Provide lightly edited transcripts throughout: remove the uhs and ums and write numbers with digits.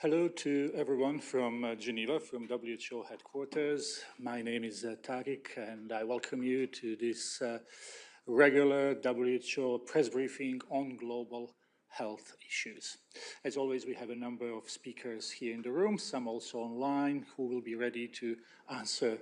Hello to everyone from Geneva, from WHO headquarters. My name is Tariq, and I welcome you to this regular WHO press briefing on global health issues. As always, we have a number of speakers here in the room, some also online, who will be ready to answer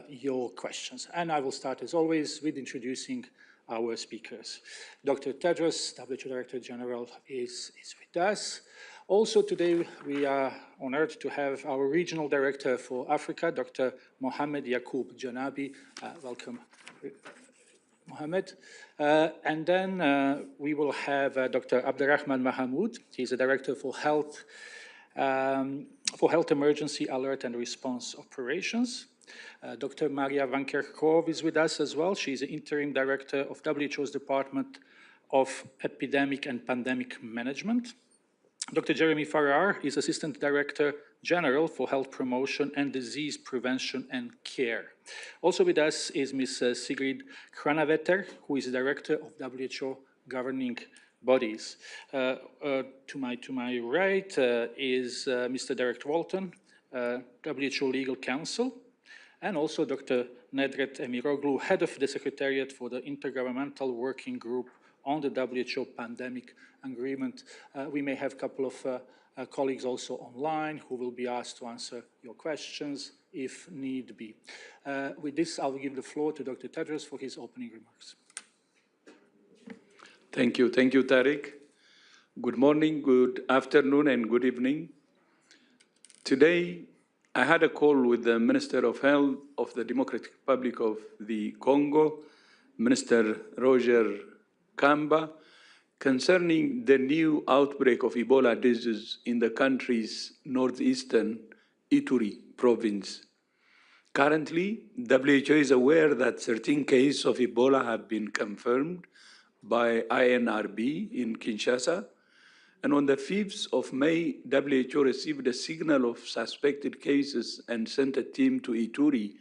your questions. And I will start, as always, with introducing our speakers. Dr. Tedros, WHO Director General, is with us. Also today, we are honored to have our Regional Director for Africa, Dr. Mohamed Yacoub Janabi. Welcome, Mohamed. And then we will have Dr. Abderrahman Mahamoud. He's the Director for Health Emergency Alert and Response Operations. Dr. Maria van Kerkhove is with us as well. She's the Interim Director of WHO's Department of Epidemic and Pandemic Management. Dr. Jeremy Farrar is Assistant Director General for Health Promotion and Disease Prevention and Care. Also with us is Ms. Sigrid Kranavetter, who is Director of WHO Governing Bodies. To my right is Mr. Derek Walton, WHO Legal Counsel, and also Dr. Nedret Emiroglu, Head of the Secretariat for the Intergovernmental Working Group on the WHO Pandemic Agreement. We may have a couple of colleagues also online who will be asked to answer your questions if need be. With this, I'll give the floor to Dr. Tedros for his opening remarks. Thank you, Tariq. Good morning, good afternoon, and good evening. Today, I had a call with the Minister of Health of the Democratic Republic of the Congo, Minister Roger Kamba, concerning the new outbreak of Ebola disease in the country's northeastern Ituri province. Currently, WHO is aware that 13 cases of Ebola have been confirmed by INRB in Kinshasa, and on the 5th of May, WHO received a signal of suspected cases and sent a team to Ituri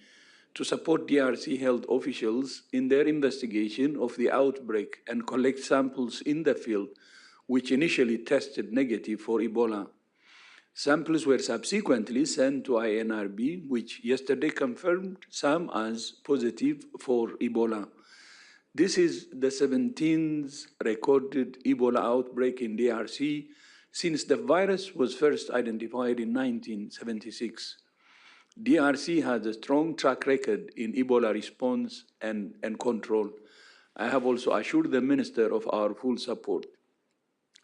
to support DRC health officials in their investigation of the outbreak and collect samples in the field, which initially tested negative for Ebola. Samples were subsequently sent to INRB, which yesterday confirmed some as positive for Ebola. This is the 17th recorded Ebola outbreak in DRC since the virus was first identified in 1976. DRC has a strong track record in Ebola response and control. I have also assured the Minister of our full support.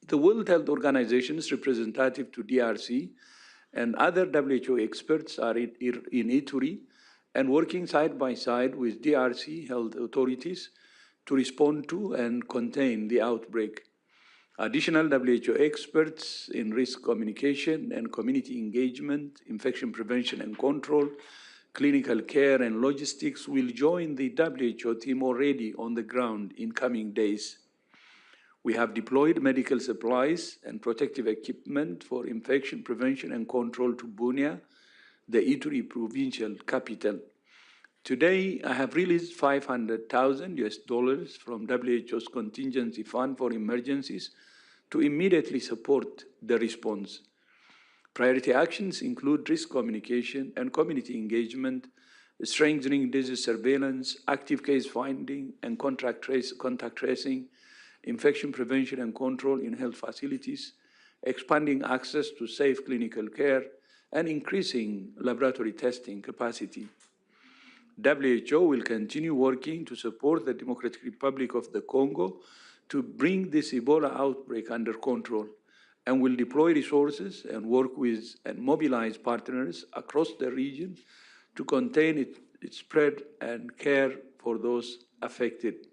The World Health Organization's representative to DRC and other WHO experts are in Ituri and working side by side with DRC health authorities to respond to and contain the outbreak. Additional WHO experts in risk communication and community engagement, infection prevention and control, clinical care and logistics will join the WHO team already on the ground in coming days. We have deployed medical supplies and protective equipment for infection prevention and control to Bunia, the Ituri provincial capital. Today, I have released $500,000 from WHO's contingency fund for emergencies to immediately support the response. Priority actions include risk communication and community engagement, strengthening disease surveillance, active case finding and contact tracing, infection prevention and control in health facilities, expanding access to safe clinical care, and increasing laboratory testing capacity. WHO will continue working to support the Democratic Republic of the Congo to bring this Ebola outbreak under control, and will deploy resources and work with and mobilize partners across the region to contain its spread and care for those affected.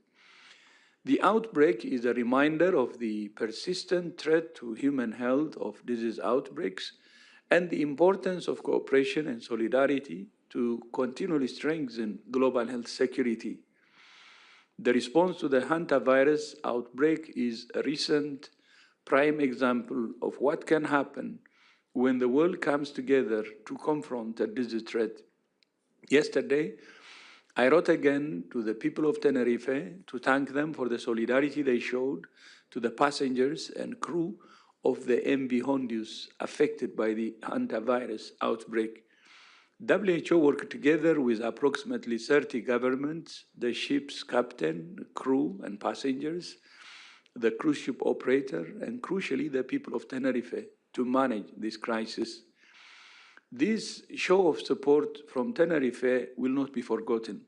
The outbreak is a reminder of the persistent threat to human health of disease outbreaks and the importance of cooperation and solidarity to continually strengthen global health security. The response to the Hantavirus outbreak is a recent prime example of what can happen when the world comes together to confront a disease threat. Yesterday, I wrote again to the people of Tenerife to thank them for the solidarity they showed to the passengers and crew of the MV Hondius affected by the Hantavirus outbreak. WHO worked together with approximately 30 governments, the ship's captain, crew, and passengers, the cruise ship operator, and crucially, the people of Tenerife to manage this crisis. This show of support from Tenerife will not be forgotten.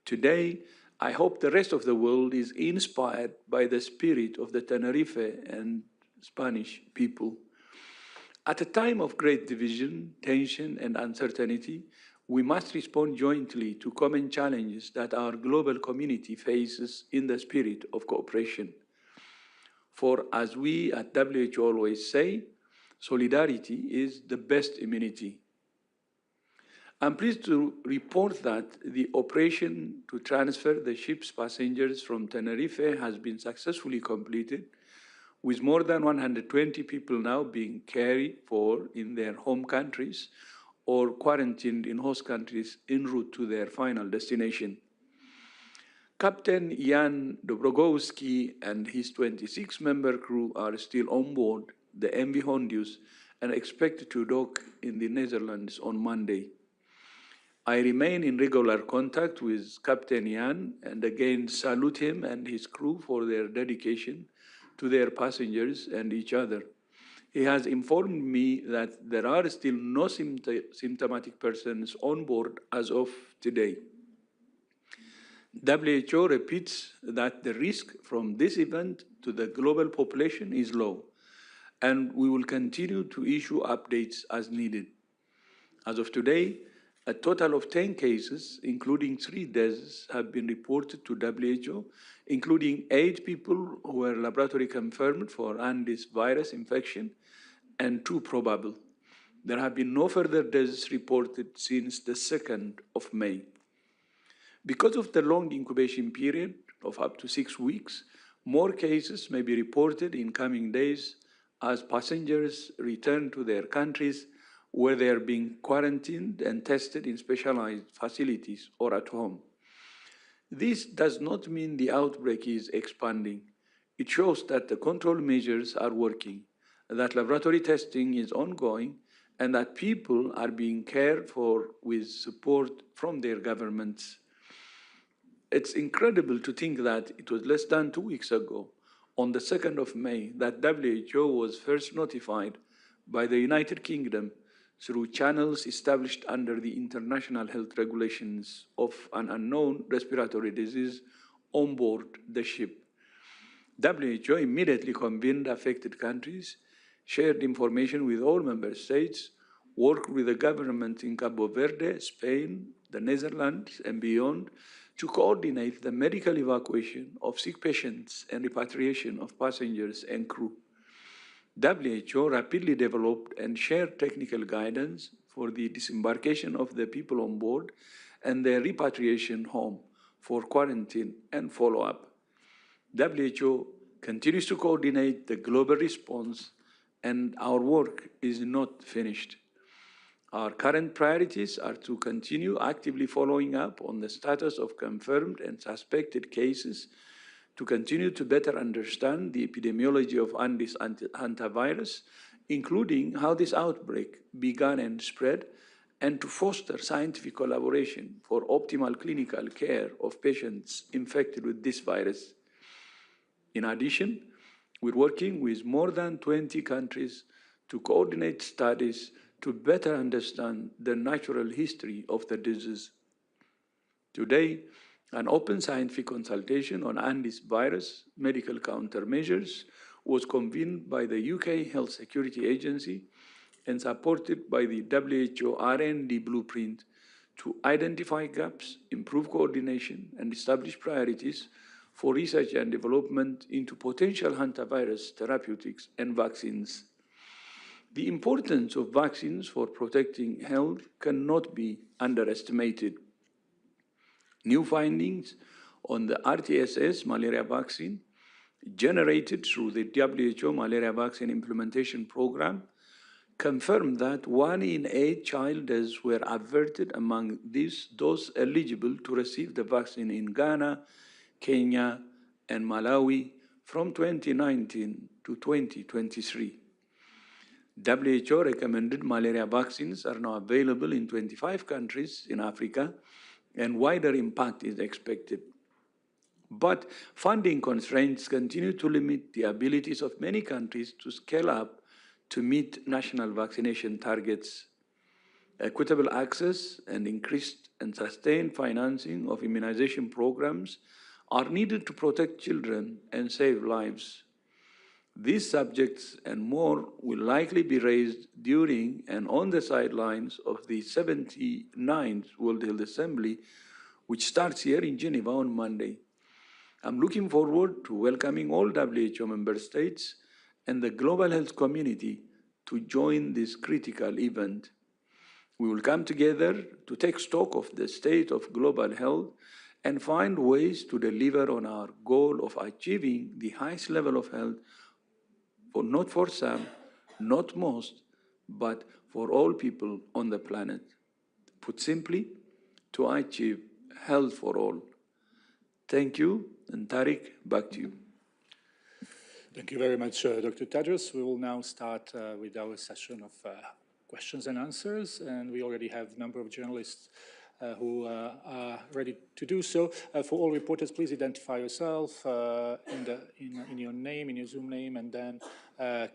Today, I hope the rest of the world is inspired by the spirit of the Tenerife and Spanish people. At a time of great division, tension, and uncertainty, we must respond jointly to common challenges that our global community faces in the spirit of cooperation. For as we at WHO always say, solidarity is the best immunity. I'm pleased to report that the operation to transfer the ship's passengers from Tenerife has been successfully completed, with more than 120 people now being cared for in their home countries or quarantined in host countries en route to their final destination. Captain Jan Dobrogowski and his 26-member crew are still on board the MV Hondius and expected to dock in the Netherlands on Monday. I remain in regular contact with Captain Jan and again salute him and his crew for their dedication to their passengers and each other. He has informed me that there are still no symptomatic persons on board as of today. WHO repeats that the risk from this event to the global population is low, and we will continue to issue updates as needed. As of today, a total of 10 cases, including 3 deaths, have been reported to WHO, including 8 people who were laboratory confirmed for Andes virus infection and 2 probable. There have been no further deaths reported since the 2nd of May. Because of the long incubation period of up to 6 weeks, more cases may be reported in coming days as passengers return to their countries where they are being quarantined and tested in specialized facilities or at home. This does not mean the outbreak is expanding. It shows that the control measures are working, that laboratory testing is ongoing, and that people are being cared for with support from their governments. It's incredible to think that it was less than 2 weeks ago, on the 2nd of May, that WHO was first notified by the United Kingdom through channels established under the international health regulations of an unknown respiratory disease on board the ship. WHO immediately convened affected countries, shared information with all member states, worked with the government in Cabo Verde, Spain, the Netherlands, and beyond to coordinate the medical evacuation of sick patients and repatriation of passengers and crew. WHO rapidly developed and shared technical guidance for the disembarkation of the people on board and their repatriation home for quarantine and follow-up. WHO continues to coordinate the global response, and our work is not finished. Our current priorities are to continue actively following up on the status of confirmed and suspected cases, to continue to better understand the epidemiology of Andes hantavirus, including how this outbreak began and spread, and to foster scientific collaboration for optimal clinical care of patients infected with this virus. In addition, we're working with more than 20 countries to coordinate studies to better understand the natural history of the disease. Today, an open scientific consultation on Andes virus medical countermeasures was convened by the UK Health Security Agency and supported by the WHO R&D blueprint to identify gaps, improve coordination, and establish priorities for research and development into potential hantavirus therapeutics and vaccines. The importance of vaccines for protecting health cannot be underestimated. New findings on the RTSS malaria vaccine generated through the WHO malaria vaccine implementation program confirmed that 1 in 8 child deaths were averted among those eligible to receive the vaccine in Ghana, Kenya, and Malawi from 2019 to 2023. WHO recommended malaria vaccines are now available in 25 countries in Africa, and wider impact is expected. But funding constraints continue to limit the abilities of many countries to scale up to meet national vaccination targets. Equitable access and increased and sustained financing of immunization programs are needed to protect children and save lives. These subjects and more will likely be raised during and on the sidelines of the 79th World Health Assembly, which starts here in Geneva on Monday. I'm looking forward to welcoming all WHO member states and the global health community to join this critical event. We will come together to take stock of the state of global health and find ways to deliver on our goal of achieving the highest level of health not for some, not most, but for all people on the planet. Put simply, to achieve health for all. Thank you, and Tariq, back to you. Thank you very much, Dr. Tedros. We will now start with our session of questions and answers, and we already have a number of journalists who are ready to do so. For all reporters, please identify yourself in your name, in your Zoom name, and then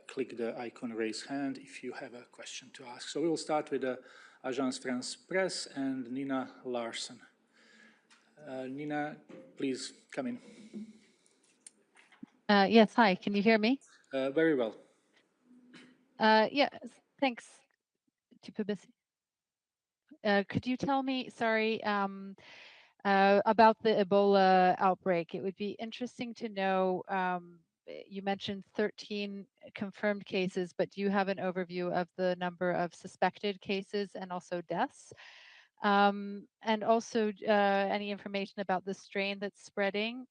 click the icon raise hand if you have a question to ask. So we will start with Agence France Presse and Nina Larsen. Nina, please come in. Yes, hi, can you hear me? Very well. Yeah, thanks. Could you tell me, sorry, about the Ebola outbreak? It would be interesting to know, you mentioned 13 confirmed cases, but do you have an overview of the number of suspected cases and also deaths? And also any information about the strain that's spreading,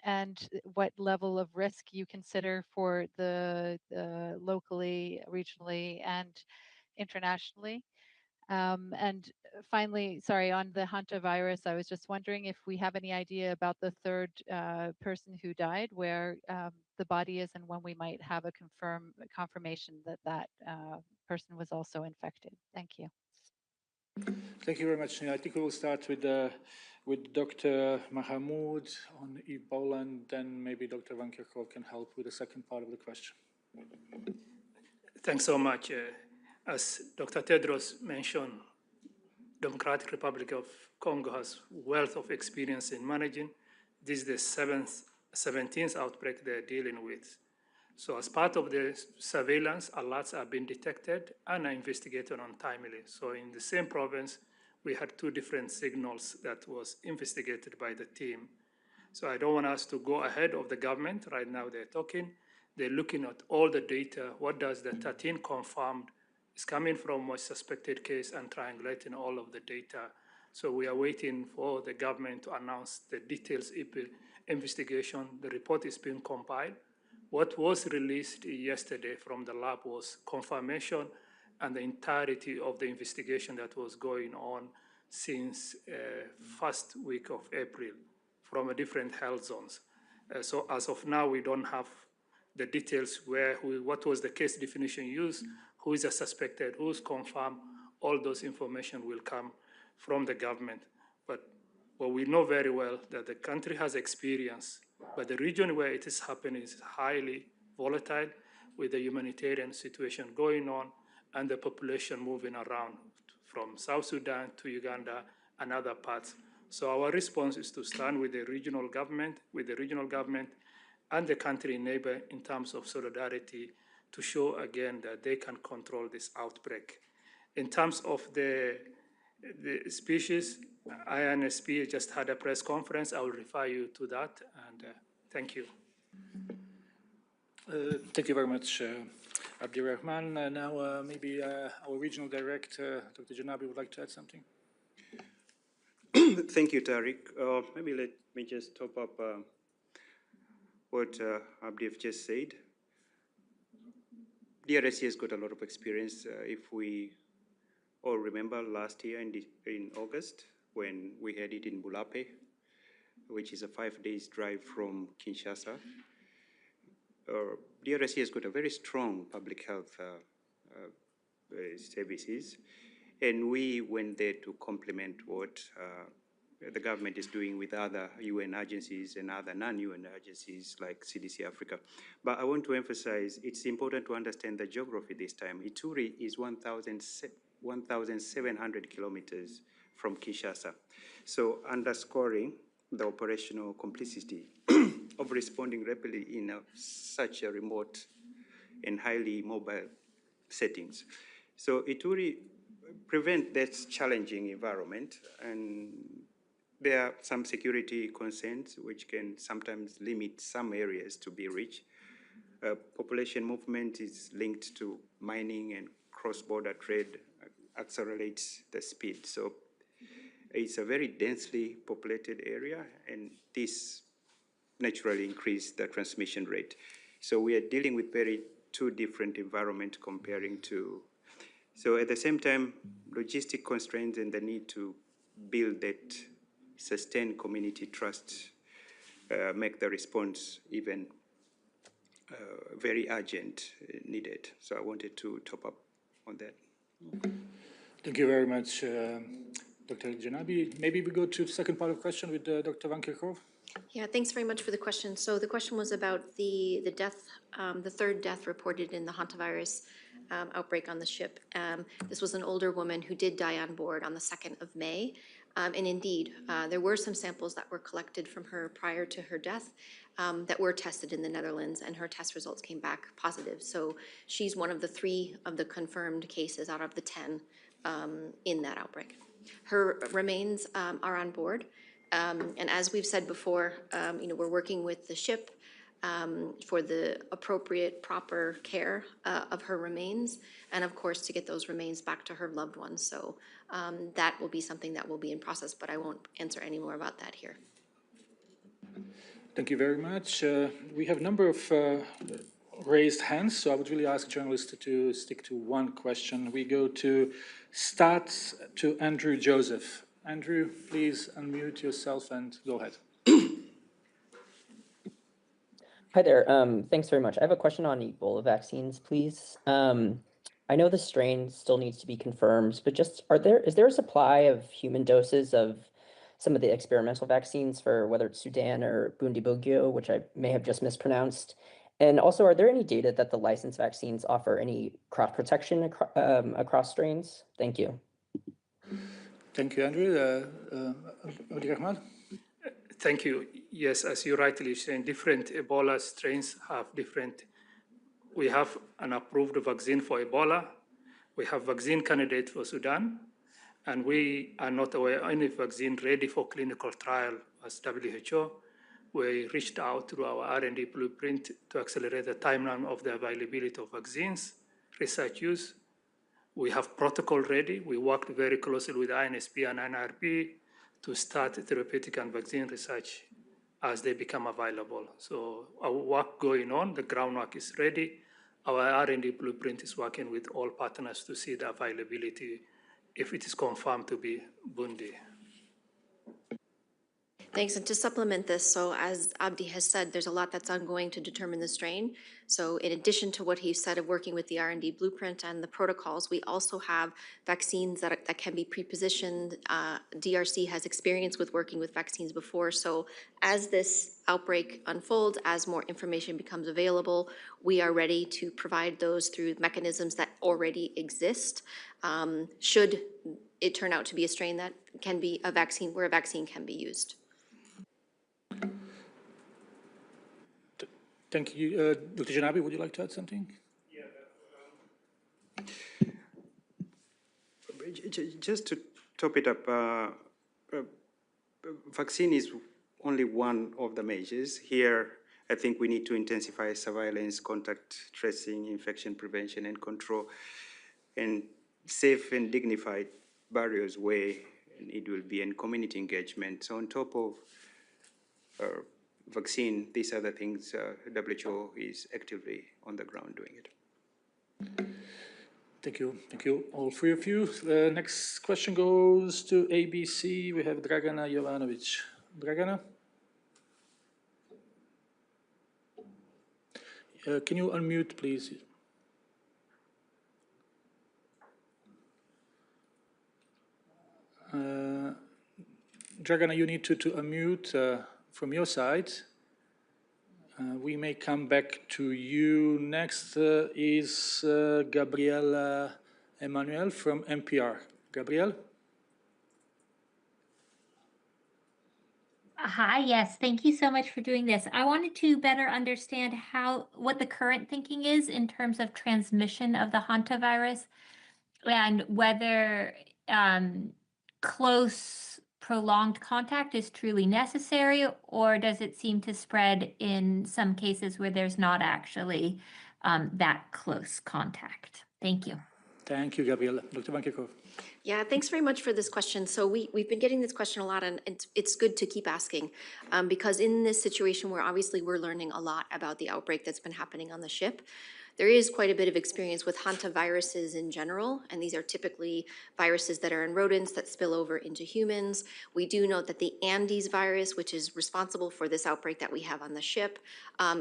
and what level of risk you consider for the locally, regionally, and internationally. And finally, sorry, on the Hantavirus, I was just wondering if we have any idea about the third person who died, where the body is, and when we might have a confirmation that that person was also infected. Thank you. Thank you very much. I think we will start with Dr. Mahamoud on Ebola, and then maybe Dr. Van Kerkhove can help with the second part of the question. Thanks so much. As Dr. Tedros mentioned, Democratic Republic of Congo has wealth of experience in managing. This is the 17th outbreak they're dealing with. So as part of the surveillance, alerts are being detected and are investigated on timely. So in the same province, we had two different signals that was investigated by the team. So I don't want us to go ahead of the government. Right now they're talking. They're looking at all the data. What does the 13 confirmed is coming from a suspected case and triangulating all of the data. So we are waiting for the government to announce the details investigation. The report is being compiled. What was released yesterday from the lab was confirmation and the entirety of the investigation that was going on since first week of April from different health zones. So as of now, we don't have the details what was the case definition used, who is a suspected, who's confirmed. All those information will come from the government. But we know very well that the country has experience, but the region where it is happening is highly volatile with the humanitarian situation going on and the population moving around from South Sudan to Uganda and other parts. So our response is to stand with the regional government, and the country neighbor in terms of solidarity to show again that they can control this outbreak. In terms of the species, INSP just had a press conference. I will refer you to that, and thank you. Thank you very much, Abdirahman. Now maybe our regional director, Dr. Janabi, would like to add something. Thank you, Tariq. Maybe let me just top up what Abdiv just said. DRC has got a lot of experience. If we all remember last year in August, when we had it in Bulape, which is a 5 days drive from Kinshasa. DRC has got a very strong public health services, and we went there to complement what the government is doing with other UN agencies and other non-UN agencies like CDC Africa. But I want to emphasize it's important to understand the geography this time. Ituri is 1,700 kilometers from Kinshasa. So underscoring the operational complexity of responding rapidly in such a remote and highly mobile settings. So Ituri prevent that challenging environment, and there are some security concerns which can sometimes limit some areas to be reached. Population movement is linked to mining, and cross-border trade accelerates the speed. So it's a very densely populated area, and this naturally increases the transmission rate. So we are dealing with two different environments comparing to. So at the same time, logistic constraints and the need to build that sustained community trust make the response even very urgent, needed. So I wanted to top up on that. Thank you very much, Dr. Janabi. Maybe we go to the second part of the question with Dr. Van Kerkhove. Yeah, thanks very much for the question. So the question was about the death, the third death reported in the Hantavirus outbreak on the ship. This was an older woman who did die on board on the 2nd of May. And indeed, there were some samples that were collected from her prior to her death that were tested in the Netherlands, and her test results came back positive. So she's one of the 3 of the confirmed cases out of the 10 in that outbreak. Her remains are on board. And as we've said before, we're working with the ship for the appropriate, proper care of her remains, and of course to get those remains back to her loved ones. So that will be something that will be in process, but I won't answer any more about that here. Thank you very much. We have a number of raised hands, so I would really ask journalists to stick to one question. We go to start to Andrew Joseph. Andrew, please unmute yourself and go ahead. Hi there. Thanks very much. I have a question on Ebola vaccines, please. I know the strain still needs to be confirmed, but just is there a supply of human doses of some of the experimental vaccines for whether it's Sudan or Bundibugyo, which I may have just mispronounced? And also, are there any data that the licensed vaccines offer any cross protection across strains? Thank you. Thank you, Andrew. Thank you. Yes, as you rightly said, different Ebola strains have different. We have an approved vaccine for Ebola. We have vaccine candidate for Sudan, and we are not aware of any vaccine ready for clinical trial as WHO. We reached out through our R&D blueprint to accelerate the timeline of the availability of vaccines, research use. We have protocol ready. We worked very closely with INSP and NRP to start therapeutic and vaccine research as they become available. So our work going on, the groundwork is ready. Our R&D blueprint is working with all partners to see the availability if it is confirmed to be Bundi. Thanks, and to supplement this, so as Abdi has said, there's a lot that's ongoing to determine the strain. So in addition to what he said of working with the R&D blueprint and the protocols, we also have vaccines that can be pre-positioned. DRC has experience with working with vaccines before, so as this outbreak unfolds, as more information becomes available, we are ready to provide those through mechanisms that already exist. Should it turn out to be a strain that can be a vaccine, where a vaccine can be used. Thank you. Dr. Janabi, would you like to add something? Yeah. Just to top it up, vaccine is only one of the measures. Here, I think we need to intensify surveillance, contact tracing, infection prevention and control, and safe and dignified barriers where it will be, and community engagement. So on top of vaccine, these are the things WHO is actively on the ground doing it. Thank you, all 3 of you. The next question goes to ABC. We have Dragana Jovanovic. Dragana? can you unmute, please? Dragana, you need to unmute from your side. We may come back to you. Next is Gabrielle Emmanuel from NPR. Gabrielle? Hi, yes, thank you so much for doing this. I wanted to better understand what the current thinking is in terms of transmission of the hantavirus and whether close prolonged contact is truly necessary, or does it seem to spread in some cases where there's not actually that close contact? Thank you. Thank you, Gabrielle. Dr. Van Kerkhove. Yeah, thanks very much for this question. So we've been getting this question a lot, and it's good to keep asking because in this situation where obviously we're learning a lot about the outbreak that's been happening on the ship, there is quite a bit of experience with hantaviruses in general, and these are typically viruses that are in rodents that spill over into humans. We do know that the Andes virus, which is responsible for this outbreak that we have on the ship,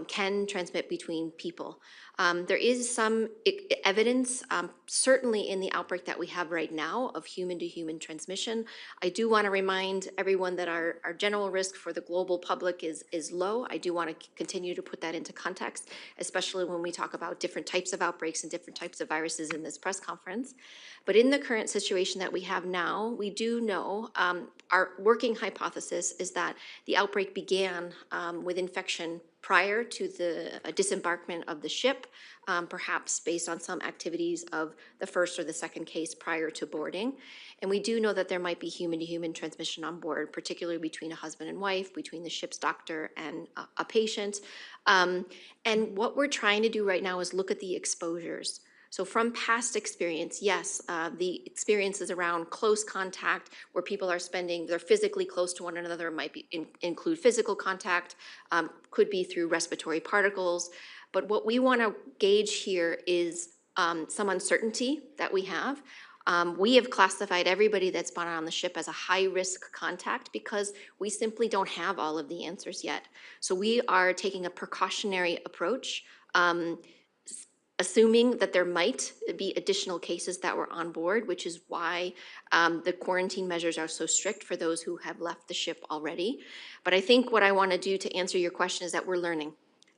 can transmit between people. There is some evidence, certainly in the outbreak that we have right now, of human-to-human transmission. I do want to remind everyone that our general risk for the global public is low. I do want to continue to put that into context, especially when we talk about different types of outbreaks and different types of viruses in this press conference. But in the current situation that we have now, we do know our working hypothesis is that the outbreak began with infection prior to the disembarkment of the ship, perhaps based on some activities of the first or the second case prior to boarding. And we do know that there might be human-to-human transmission on board, particularly between a husband and wife, between the ship's doctor and a patient. And what we're trying to do right now is look at the exposures. So from past experience, yes, the experiences around close contact where people are they're physically close to one another, might include physical contact, could be through respiratory particles. But what we want to gauge here is some uncertainty that we have. We have classified everybody that's been on the ship as a high-risk contact because we simply don't have all of the answers yet. So we are taking a precautionary approach, assuming that there might be additional cases that were on board, which is why the quarantine measures are so strict for those who have left the ship already. But I think what I want to do to answer your question is that we're learning.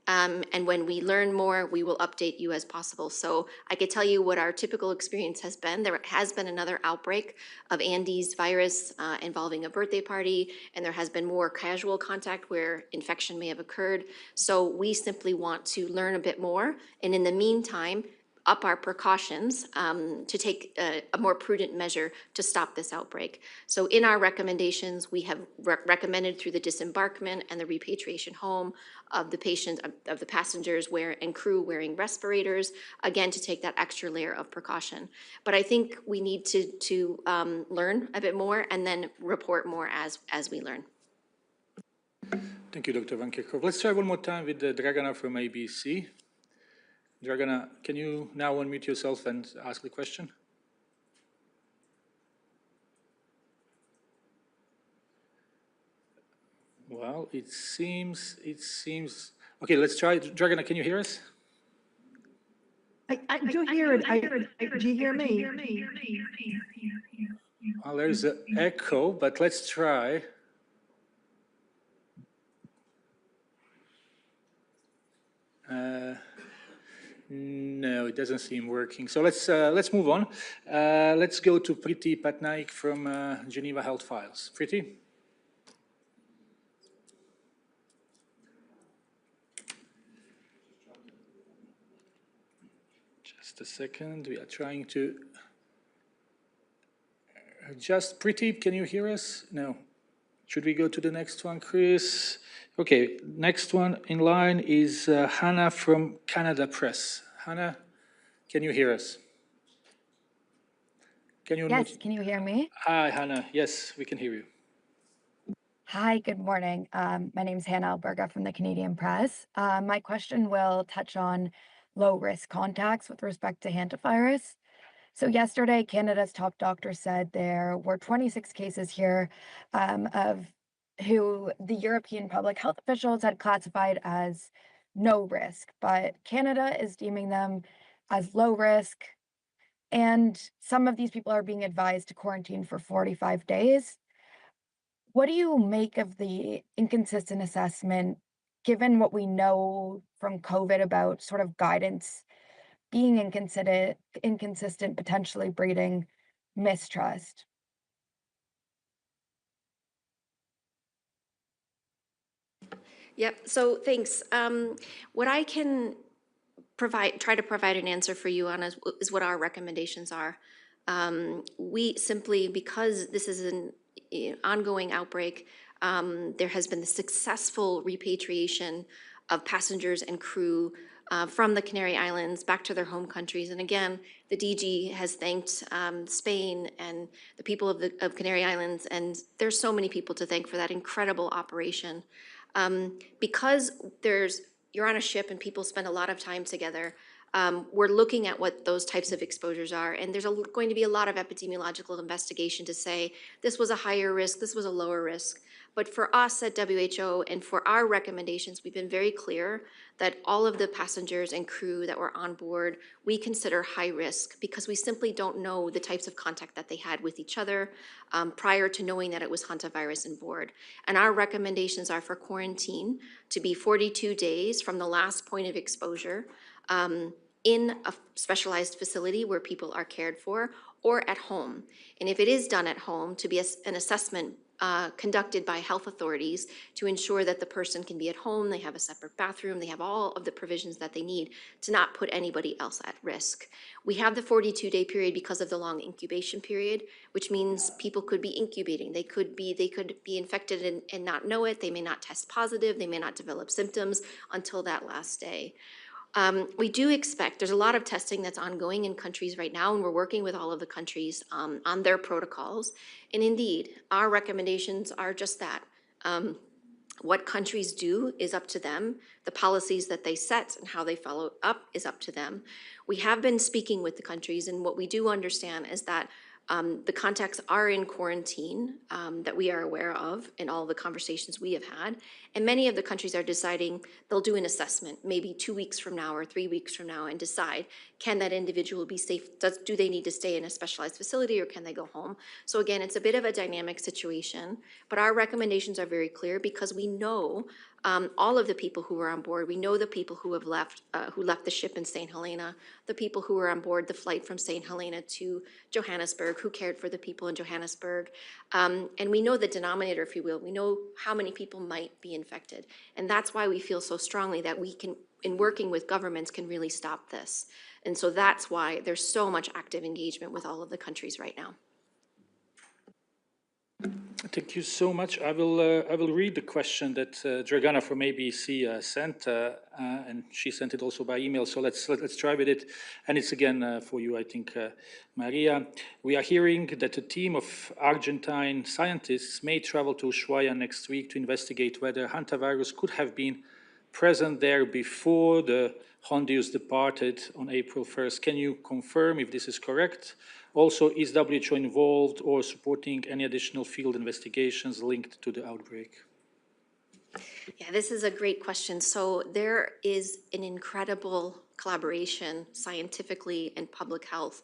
And when we learn more, we will update you as possible. So I could tell you what our typical experience has been. There has been another outbreak of Andes virus involving a birthday party, and there has been more casual contact where infection may have occurred. So we simply want to learn a bit more, and in the meantime, up our precautions to take a more prudent measure to stop this outbreak. So in our recommendations, we have recommended through the disembarkment and the repatriation home of the patient, of the passengers and crew wearing respirators, again, to take that extra layer of precaution. But I think we need to learn a bit more and then report more as we learn. Thank you, Dr. Van Kerkhove. Let's try one more time with Dragana from ABC. Dragana, can you now unmute yourself and ask the question? Well, it seems, okay, let's try. Dragana, can you hear us? I do hear it. Do you hear me? Well, there's an echo, but let's try. No, it doesn't seem working. So let's move on. Let's go to Priti Patnaik from Geneva Health Files. Priti? Just a second. We are trying to adjust. Priti, can you hear us? No. Should we go to the next one, Chris? Okay, next one in line is Hannah from Canada Press. Hannah, can you hear us? Yes, can you hear me? Hi, Hannah. Yes, we can hear you. Hi, good morning. My name is Hannah Alberga from the Canadian Press. My question will touch on low-risk contacts with respect to hantavirus. So yesterday, Canada's top doctor said there were 26 cases here of who the European public health officials had classified as no risk, but Canada is deeming them as low risk. And some of these people are being advised to quarantine for 45 days. What do you make of the inconsistent assessment, given what we know from COVID about sort of guidance being inconsistent, potentially breeding mistrust? Yep, so thanks. What I can try to provide an answer for you on is what our recommendations are. We simply, because this is an ongoing outbreak, there has been the successful repatriation of passengers and crew from the Canary Islands back to their home countries. And again, the DG has thanked Spain and the people of Canary Islands, and there's so many people to thank for that incredible operation. Because you're on a ship and people spend a lot of time together, we're looking at what those types of exposures are, and there's going to be a lot of epidemiological investigation to say this was a higher risk, this was a lower risk. But for us at WHO and for our recommendations, we've been very clear that all of the passengers and crew that were on board, we consider high risk because we simply don't know the types of contact that they had with each other prior to knowing that it was hantavirus on board. And our recommendations are for quarantine to be 42 days from the last point of exposure in a specialized facility where people are cared for, or at home. And if it is done at home, to be an assessment conducted by health authorities to ensure that the person can be at home, they have a separate bathroom, they have all of the provisions that they need to not put anybody else at risk. We have the 42-day period because of the long incubation period, which means people could be incubating. They could be infected and not know it. They may not test positive. They may not develop symptoms until that last day. We do expect, there's a lot of testing that's ongoing in countries right now, and we're working with all of the countries on their protocols. And indeed, our recommendations are just that. What countries do is up to them. The policies that they set and how they follow up is up to them. We have been speaking with the countries, and what we do understand is that the contacts are in quarantine that we are aware of in all the conversations we have had. And many of the countries are deciding they'll do an assessment maybe 2 weeks from now or 3 weeks from now and decide, can that individual be safe? Do they need to stay in a specialized facility or can they go home? So again, it's a bit of a dynamic situation, but our recommendations are very clear because we know all of the people who were on board. We know the people who have left the ship in St. Helena, the people who were on board the flight from St. Helena to Johannesburg, who cared for the people in Johannesburg. And we know the denominator, if you will. We know how many people might be infected. And that's why we feel so strongly that we can, in working with governments, can really stop this. And so that's why there's so much active engagement with all of the countries right now. Thank you so much. I will read the question that Dragana from ABC sent, and she sent it also by email. So let's try with it. And it's again for you, I think, Maria. We are hearing that a team of Argentine scientists may travel to Ushuaia next week to investigate whether hantavirus could have been present there before the Hondius departed on April 1st. Can you confirm if this is correct? Also, is WHO involved or supporting any additional field investigations linked to the outbreak? Yeah, this is a great question. So there is an incredible collaboration scientifically and public health,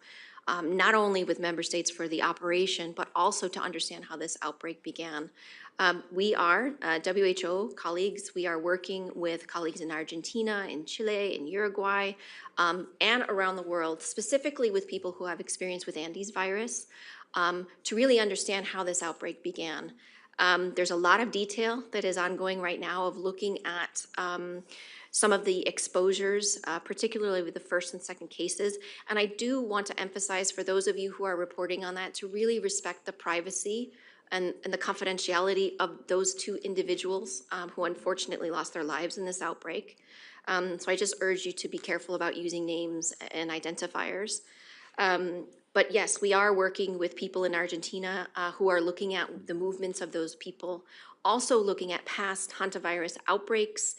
not only with member states for the operation, but also to understand how this outbreak began. We are, WHO colleagues, we are working with colleagues in Argentina, in Chile, in Uruguay, and around the world, specifically with people who have experience with Andes virus, to really understand how this outbreak began. There's a lot of detail that is ongoing right now of looking at some of the exposures, particularly with the first and second cases. And I do want to emphasize for those of you who are reporting on that to really respect the privacy and the confidentiality of those two individuals who unfortunately lost their lives in this outbreak. So I just urge you to be careful about using names and identifiers. But yes, we are working with people in Argentina who are looking at the movements of those people, also looking at past hantavirus outbreaks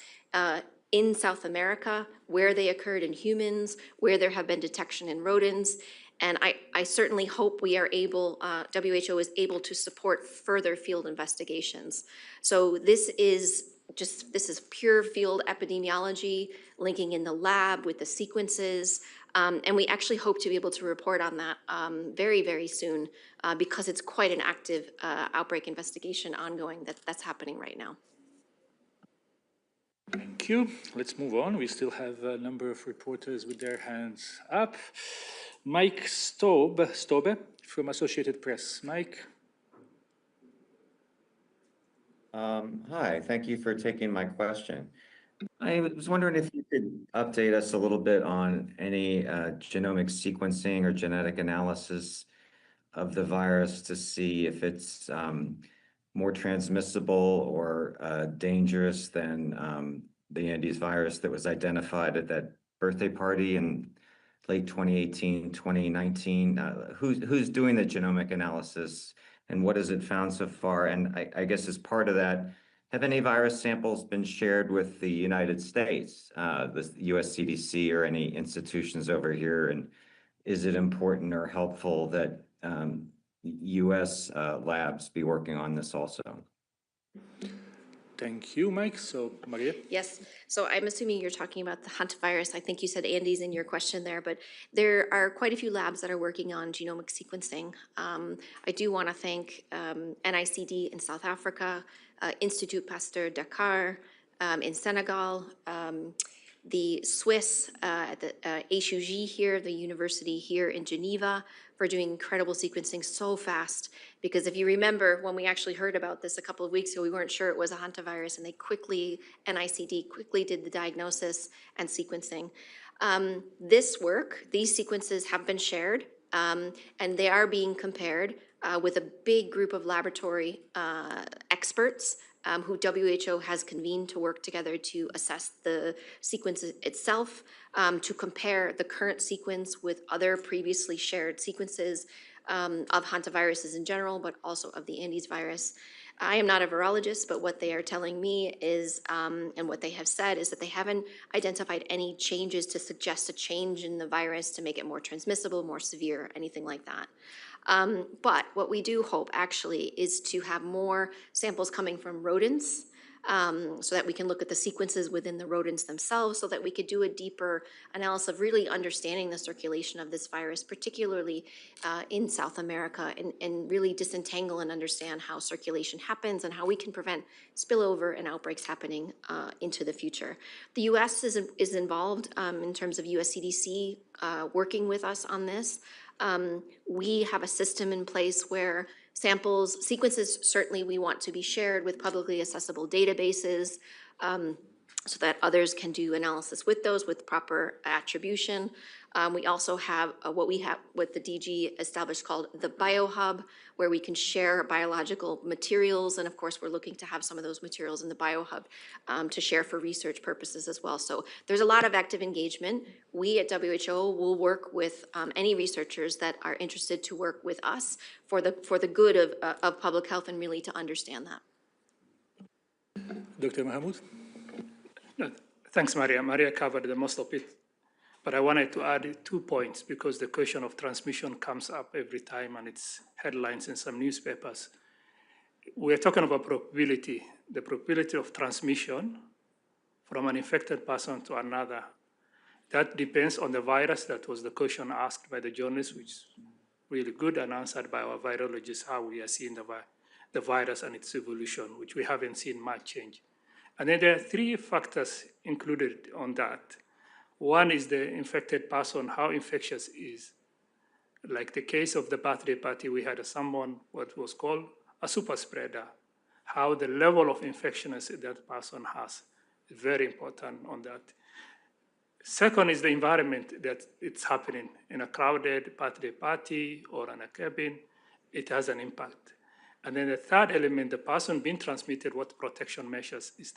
in South America, where they occurred in humans, where there have been detection in rodents. And I certainly hope we are able, WHO is able to support further field investigations. So this is this is pure field epidemiology, linking in the lab with the sequences. And we actually hope to be able to report on that very, very soon because it's quite an active outbreak investigation ongoing that's happening right now. Thank you. Let's move on. We still have a number of reporters with their hands up. Mike Stobe from Associated Press. Mike. Hi, thank you for taking my question. I was wondering if you could update us a little bit on any genomic sequencing or genetic analysis of the virus to see if it's more transmissible or dangerous than the Andes virus that was identified at that birthday party in late 2018, 2019. Who's doing the genomic analysis and what has it found so far? And I guess as part of that, have any virus samples been shared with the United States, the US CDC or any institutions over here? And is it important or helpful that US labs be working on this also? Thank you, Mike. So, Maria? Yes, so I'm assuming you're talking about the Hantavirus. I think you said Andes in your question there, but there are quite a few labs that are working on genomic sequencing. I do want to thank NICD in South Africa, Institut Pasteur Dakar in Senegal, the Swiss at the HUG here, the university here in Geneva, for doing incredible sequencing so fast. Because if you remember, when we actually heard about this a couple of weeks ago, we weren't sure it was a hantavirus, and they NICD quickly did the diagnosis and sequencing. This work, these sequences have been shared, and they are being compared with a big group of laboratory experts who WHO has convened to work together to assess the sequence itself, to compare the current sequence with other previously shared sequences of hantaviruses in general, but also of the Andes virus. I am not a virologist, but what they are telling me is, and what they have said is that they haven't identified any changes to suggest a change in the virus to make it more transmissible, more severe, anything like that. But what we do hope actually is to have more samples coming from rodents, so that we can look at the sequences within the rodents themselves, so that we could do a deeper analysis of really understanding the circulation of this virus, particularly in South America, and really disentangle and understand how circulation happens and how we can prevent spillover and outbreaks happening into the future. The US is involved in terms of US CDC working with us on this. We have a system in place where sequences, certainly we want to be shared with publicly accessible databases so that others can do analysis with those with proper attribution. We also have what the DG established called the BioHub, where we can share biological materials. And of course, we're looking to have some of those materials in the BioHub to share for research purposes as well. So there's a lot of active engagement. We at WHO will work with any researchers that are interested to work with us for the good of public health and really to understand that. Dr. Mahmoud? Thanks, Maria. Maria covered the most of it. But I wanted to add 2 points because the question of transmission comes up every time and it's headlines in some newspapers. We're talking about probability, the probability of transmission from an infected person to another. That depends on the virus. That was the question asked by the journalist, which is really good and answered by our virologists, how we are seeing the virus and its evolution, which we haven't seen much change. And then there are 3 factors included on that. One is the infected person, how infectious is. Like the case of the birthday party, we had someone, what was called a super spreader, how the level of infectiousness that person has is very important on that. Second is the environment that it's happening. In a crowded birthday party or in a cabin, it has an impact. And then the third element, the person being transmitted, what protection measures is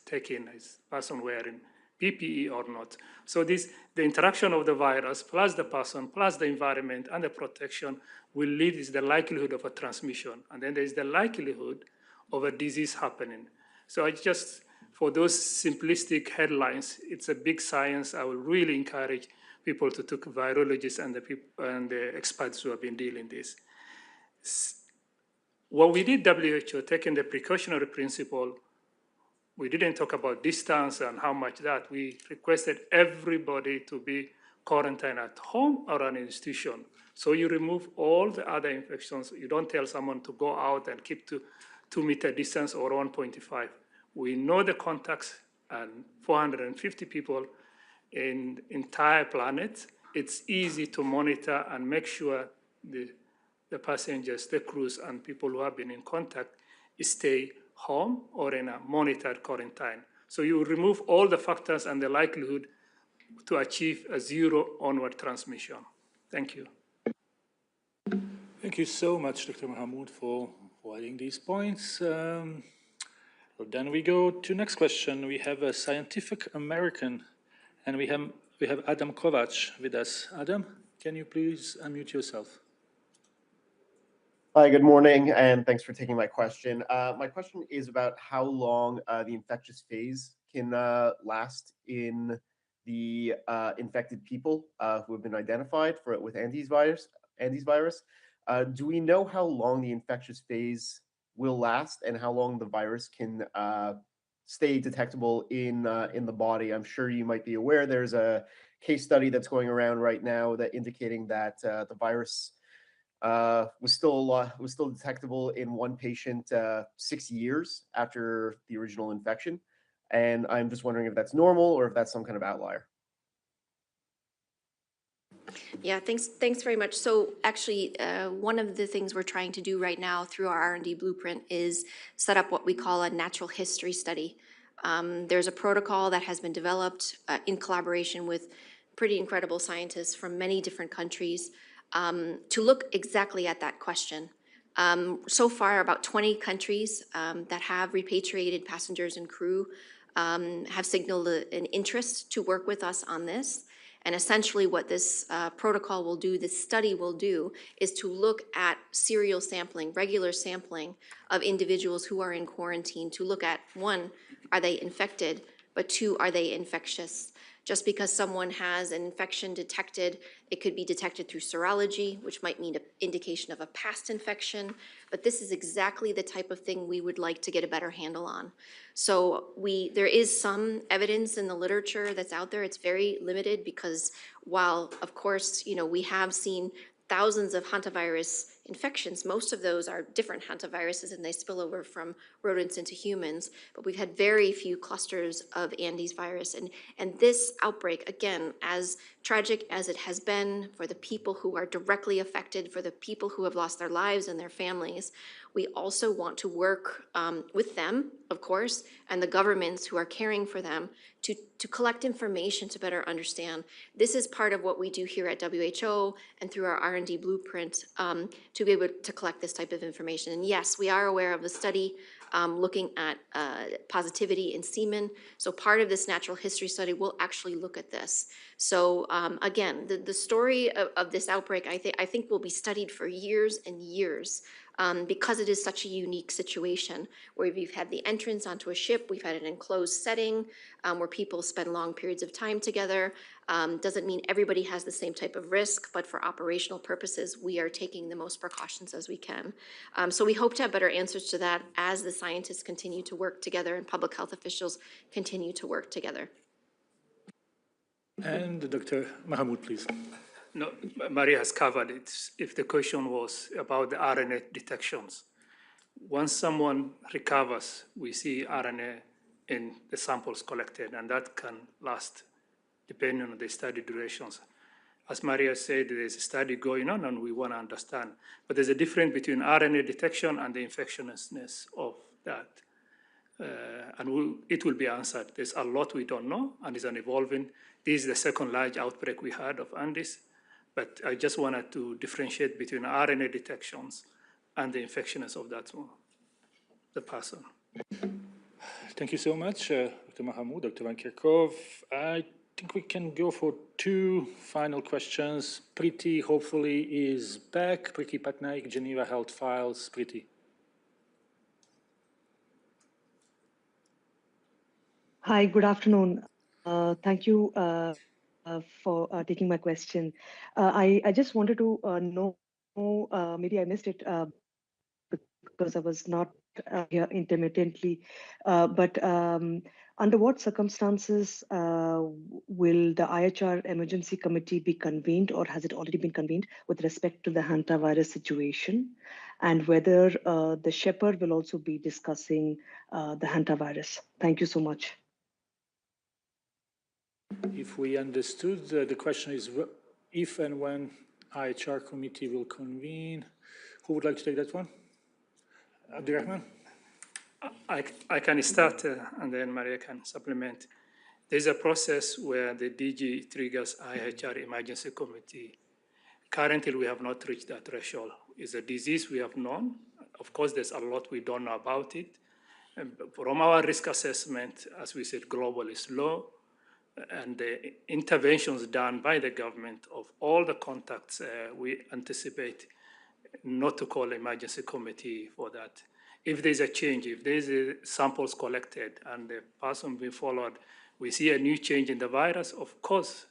taking, is person wearing PPE or not. So the interaction of the virus plus the person plus the environment and the protection will lead is the likelihood of a transmission. And then there is the likelihood of a disease happening. So for those simplistic headlines, it's a big science. I will really encourage people to talk to virologists and the experts who have been dealing this. What we did, WHO, taking the precautionary principle We didn't talk about distance and how much that. We requested everybody to be quarantined at home or an institution. So you remove all the other infections. You don't tell someone to go out and keep to 2-meter distance or 1.5. We know the contacts and 450 people in entire planet. It's easy to monitor and make sure the passengers, the crews, and people who have been in contact stay home or in a monitored quarantine. So you remove all the factors and the likelihood to achieve a zero onward transmission. Thank you. Thank you so much, Dr. Mahmoud, for providing these points. Then we go to next question. We have a Scientific American, and we have Adam Kovac with us. Adam, can you please unmute yourself? Hi, good morning, and thanks for taking my question. My question is about how long the infectious phase can last in the infected people who have been identified with Andes virus. Do we know how long the infectious phase will last and how long the virus can stay detectable in the body? I'm sure you might be aware there's a case study that's going around right now that indicating that the virus was still detectable in one patient 6 years after the original infection, and I'm just wondering if that's normal or if that's some kind of outlier. Yeah, thanks very much. So actually, one of the things we're trying to do right now through our R&D blueprint is set up what we call a natural history study. There's a protocol that has been developed in collaboration with pretty incredible scientists from many different countries to look exactly at that question. So far, about 20 countries that have repatriated passengers and crew have signaled an interest to work with us on this. And essentially what this protocol will do, this study will do, is to look at serial sampling, regular sampling of individuals who are in quarantine to look at, one, are they infected, but two, are they infectious? Just because someone has an infection detected, it could be detected through serology, which might mean an indication of a past infection, but this is exactly the type of thing we would like to get a better handle on. So there is some evidence in the literature that's out there. It's very limited because while, of course, we have seen thousands of hantavirus infections. Most of those are different hantaviruses and they spill over from rodents into humans, but we've had very few clusters of Andes virus. And this outbreak, again, as tragic as it has been for the people who are directly affected, for the people who have lost their lives and their families, we also want to work with them, of course, and the governments who are caring for them to collect information to better understand. This is part of what we do here at WHO and through our R&D blueprint to be able to collect this type of information. And yes, we are aware of the study looking at positivity in semen. So part of this natural history study will actually look at this. So again, the story of this outbreak, I think will be studied for years and years. Because it is such a unique situation where we've had the entrance onto a ship, we've had an enclosed setting where people spend long periods of time together. Doesn't mean everybody has the same type of risk, but for operational purposes, we are taking the most precautions as we can. So we hope to have better answers to that as the scientists continue to work together and public health officials continue to work together. And Dr. Mahmoud, please. No, Maria has covered it. If the question was about the RNA detections, once someone recovers, we see RNA in the samples collected, and that can last depending on the study durations. As Maria said, there's a study going on, and we want to understand. But there's a difference between RNA detection and the infectiousness of that. It will be answered. There's a lot we don't know, and it's an evolving. This is the second large outbreak we had of Andes. But I just wanted to differentiate between RNA detections and the infectiousness of the person. Thank you so much, Dr. Mahmoud, Dr. Van Kerkhove. I think we can go for two final questions. Priti, hopefully, is back. Priti Patnaik, Geneva Health Files. Priti. Hi, good afternoon. Thank you for taking my question. I just wanted to know, maybe I missed it because I was not here intermittently, but under what circumstances will the IHR Emergency Committee be convened, or has it already been convened, with respect to the hantavirus situation, and whether the Shepherd will also be discussing the hantavirus? Thank you so much. If we understood, the question is if and when IHR committee will convene. Who would like to take that one? Abdirahman? I can start and then Maria can supplement. There's a process where the DG triggers IHR emergency committee. Currently, we have not reached that threshold. It's a disease we have known. Of course, there's a lot we don't know about it. And from our risk assessment, as we said, global is low, and the interventions done by the government of all the contacts, we anticipate not to call emergency committee for that. If there's a change, if there's samples collected and the person being followed, we see a new change in the virus, of course,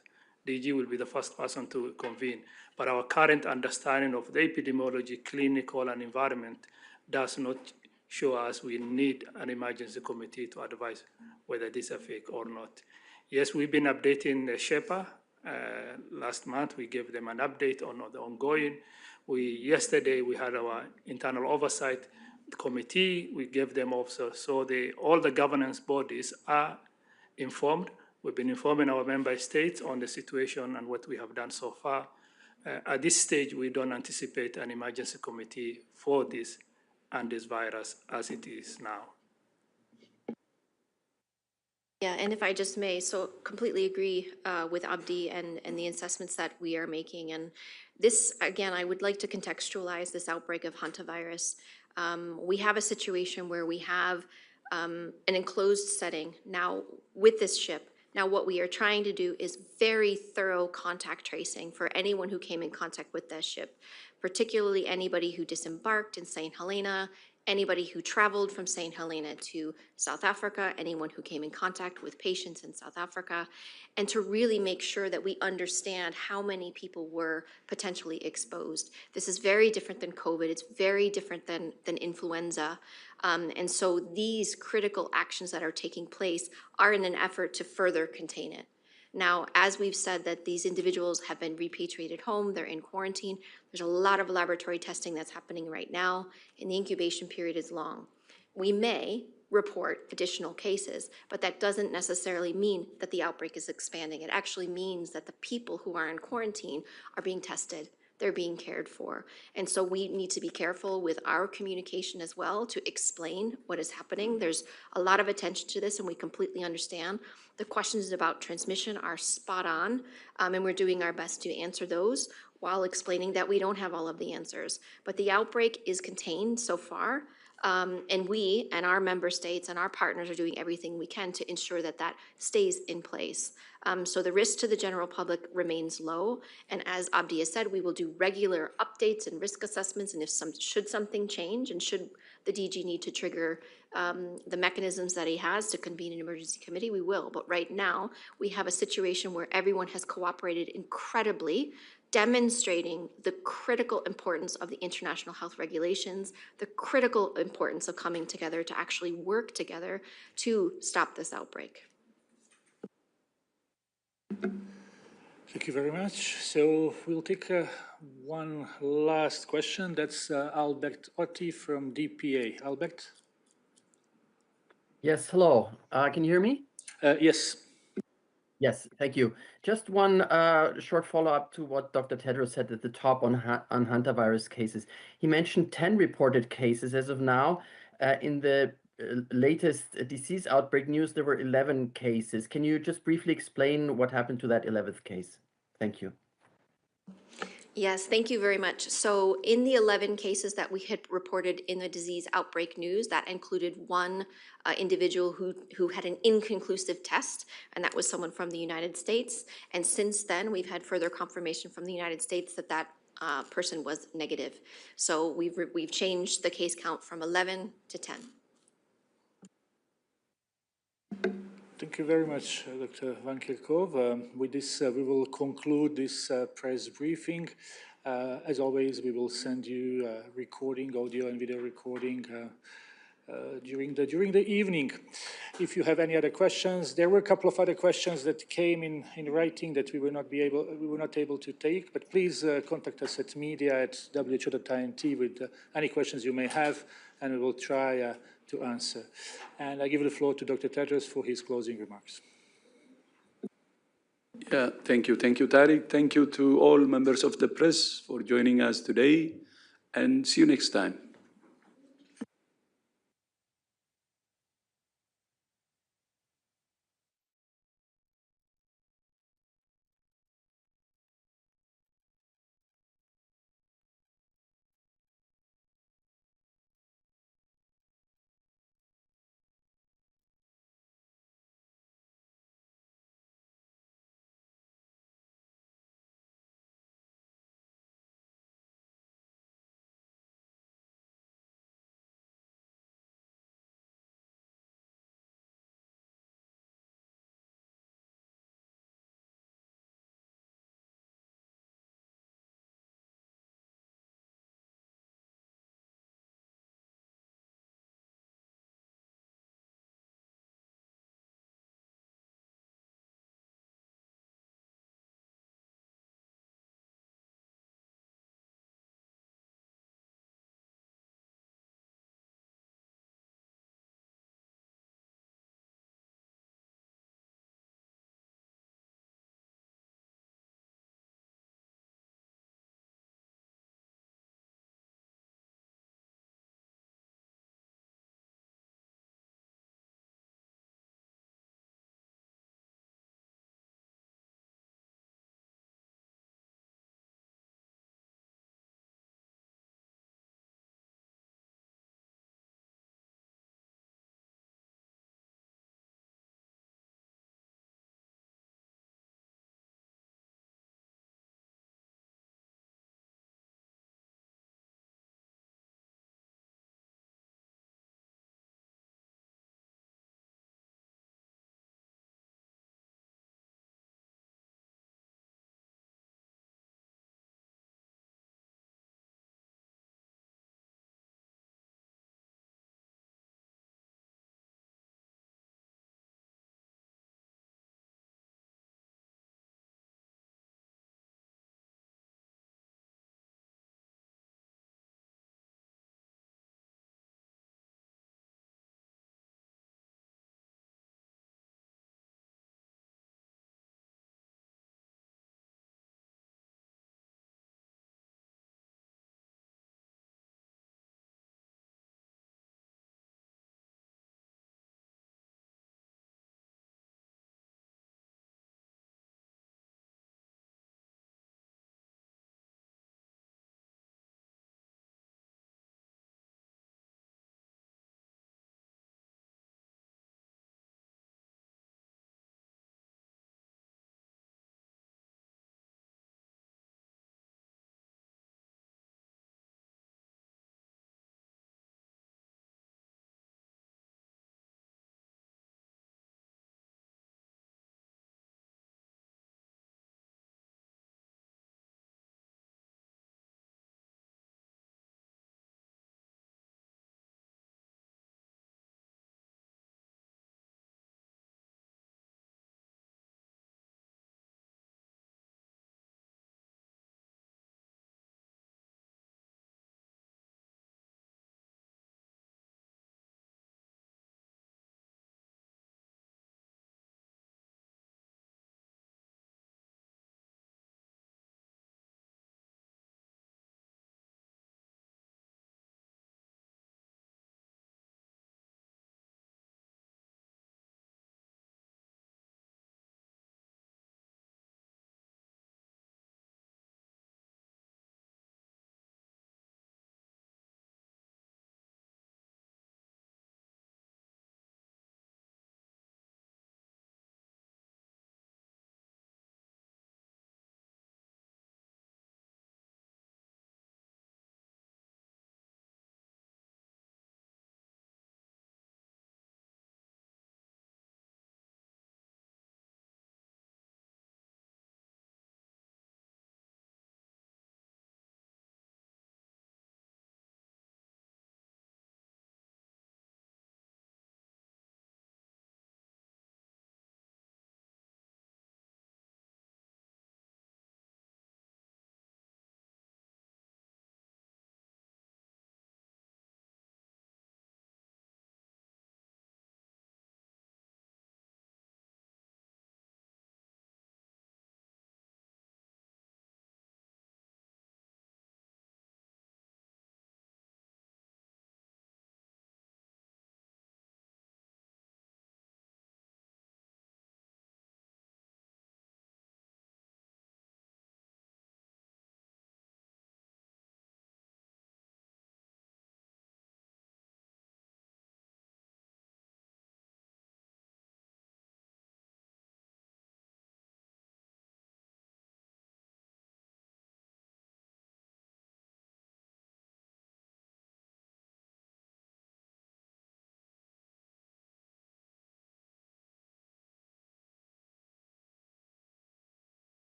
DG will be the first person to convene. But our current understanding of the epidemiology, clinical, and environment does not show us we need an emergency committee to advise whether this is a fake or not. Yes, we've been updating the SHEPA. Last month, we gave them an update on the ongoing. Yesterday, we had our internal oversight committee. We gave them also, so all the governance bodies are informed. We've been informing our member states on the situation and what we have done so far. At this stage, we don't anticipate an emergency committee for this and this virus as it is now. Yeah, and if I just may, so completely agree with Abdi and the assessments that we are making. And this, again, I would like to contextualize this outbreak of hantavirus. We have a situation where we have an enclosed setting now with this ship. Now, what we are trying to do is very thorough contact tracing for anyone who came in contact with that ship, particularly anybody who disembarked in St. Helena, anybody who traveled from St. Helena to South Africa, anyone who came in contact with patients in South Africa, and to really make sure that we understand how many people were potentially exposed. This is very different than COVID. It's very different than influenza. And so these critical actions that are taking place are in an effort to further contain it. Now, as we've said that these individuals have been repatriated home, they're in quarantine, there's a lot of laboratory testing that's happening right now, and the incubation period is long. We may report additional cases, but that doesn't necessarily mean that the outbreak is expanding. It actually means that the people who are in quarantine are being tested. They're being cared for. And so we need to be careful with our communication as well to explain what is happening. There's a lot of attention to this and we completely understand. The questions about transmission are spot on, and we're doing our best to answer those while explaining that we don't have all of the answers. But the outbreak is contained so far, and we and our member states and our partners are doing everything we can to ensure that that stays in place. So the risk to the general public remains low. And as Abdi has said, we will do regular updates and risk assessments. And if should something change and should the DG need to trigger the mechanisms that he has to convene an emergency committee, we will. But right now, we have a situation where everyone has cooperated incredibly, demonstrating the critical importance of the international health regulations, the critical importance of coming together to actually work together to stop this outbreak. Thank you very much. So we'll take one last question. That's Albert Otti from DPA. Albert? Yes, hello. Can you hear me? Yes. Yes, thank you. Just one short follow-up to what Dr. Tedros said at the top on hantavirus cases. He mentioned 10 reported cases as of now. In the latest disease outbreak news, there were 11 cases. Can you just briefly explain what happened to that 11th case? Thank you. Yes, thank you very much. So in the 11 cases that we had reported in the disease outbreak news, that included one individual who had an inconclusive test, and that was someone from the United States. And since then, we've had further confirmation from the United States that that person was negative. So we've changed the case count from 11 to 10. Thank you very much, Dr. Van Kerkhove. With this, we will conclude this press briefing. As always, we will send you recording, audio and video recording during the evening. If you have any other questions, there were a couple of other questions that came in writing that we were not able to take, but please contact us at media@who.int with any questions you may have, and we will try to answer. And I give the floor to Dr. Tedros for his closing remarks. Yeah, thank you, Tariq. Thank you to all members of the press for joining us today, and see you next time.